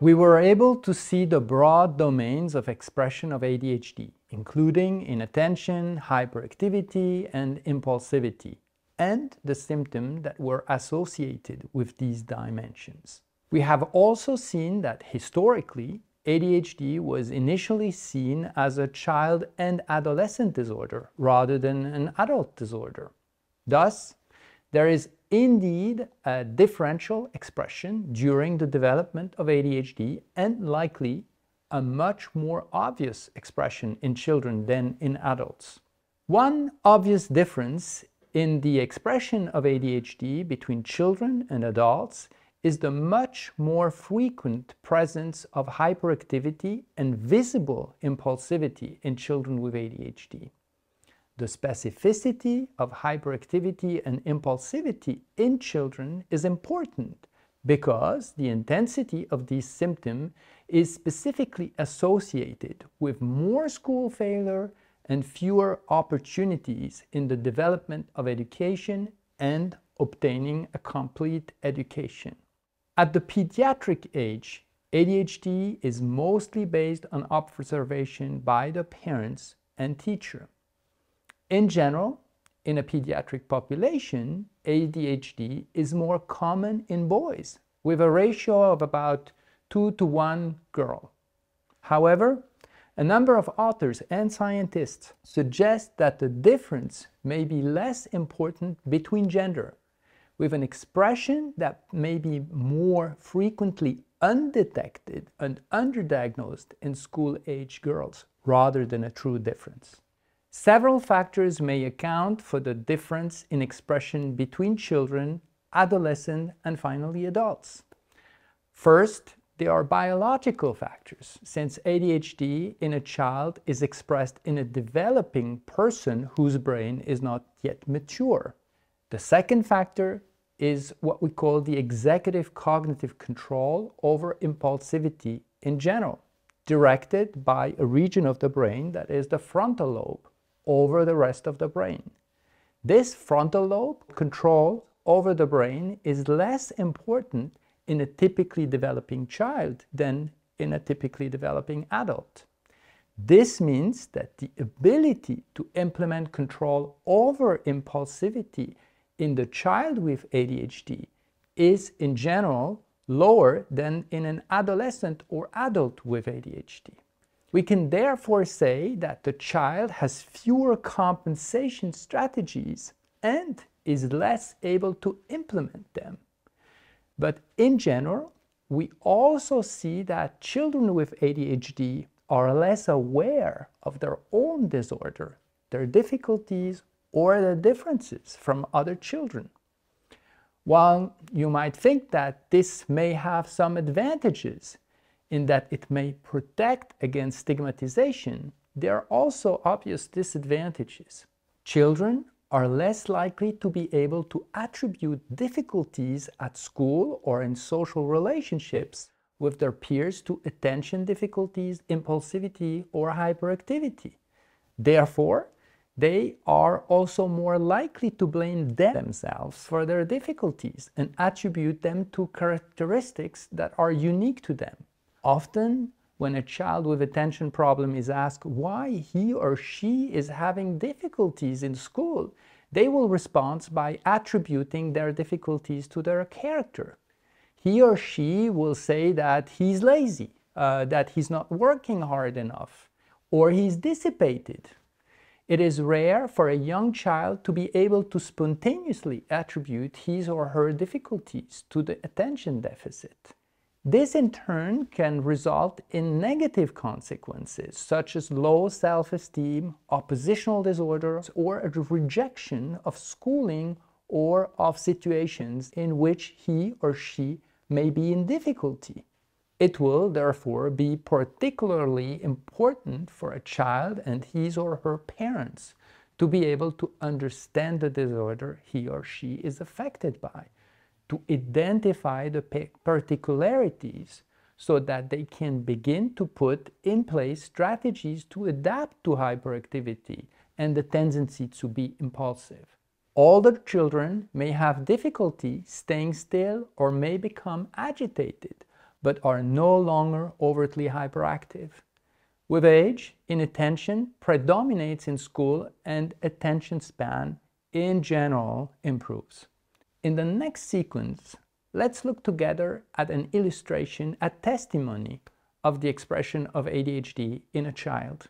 We were able to see the broad domains of expression of ADHD, including inattention, hyperactivity, and impulsivity, and the symptoms that were associated with these dimensions. We have also seen that historically, ADHD was initially seen as a child and adolescent disorder rather than an adult disorder. Thus, there is indeed a differential expression during the development of ADHD and likely a much more obvious expression in children than in adults. One obvious difference in the expression of ADHD between children and adults is the much more frequent presence of hyperactivity and visible impulsivity in children with ADHD. The specificity of hyperactivity and impulsivity in children is important because the intensity of these symptoms is specifically associated with more school failure and fewer opportunities in the development of education and obtaining a complete education. At the pediatric age, ADHD is mostly based on observation by the parents and teacher. In general, in a pediatric population, ADHD is more common in boys, with a ratio of about 2 to 1 girl. However, a number of authors and scientists suggest that the difference may be less important between gender, with an expression that may be more frequently undetected and underdiagnosed in school-age girls, rather than a true difference. Several factors may account for the difference in expression between children, adolescents, and finally adults. First, there are biological factors, since ADHD in a child is expressed in a developing person whose brain is not yet mature. The second factor is what we call the executive cognitive control over impulsivity in general, directed by a region of the brain that is the frontal lobe over the rest of the brain. This frontal lobe control over the brain is less important in a typically developing child than in a typically developing adult. This means that the ability to implement control over impulsivity in the child with ADHD is in general lower than in an adolescent or adult with ADHD. We can therefore say that the child has fewer compensation strategies and is less able to implement them. But in general, we also see that children with ADHD are less aware of their own disorder, their difficulties, or their differences from other children. While you might think that this may have some advantages, in that it may protect against stigmatization, there are also obvious disadvantages. Children are less likely to be able to attribute difficulties at school or in social relationships with their peers to attention difficulties, impulsivity, or hyperactivity. Therefore, they are also more likely to blame themselves for their difficulties and attribute them to characteristics that are unique to them. Often, when a child with attention problem is asked why he or she is having difficulties in school, they will respond by attributing their difficulties to their character. He or she will say that he's lazy, that he's not working hard enough, or he's dissipated. It is rare for a young child to be able to spontaneously attribute his or her difficulties to the attention deficit. This in turn can result in negative consequences such as low self-esteem, oppositional disorders, or a rejection of schooling or of situations in which he or she may be in difficulty. It will therefore be particularly important for a child and his or her parents to be able to understand the disorder he or she is affected by, to identify the particularities so that they can begin to put in place strategies to adapt to hyperactivity and the tendency to be impulsive. Older children may have difficulty staying still or may become agitated, but are no longer overtly hyperactive. With age, inattention predominates in school and attention span in general improves. In the next sequence, let's look together at an illustration, a testimony of the expression of ADHD in a child.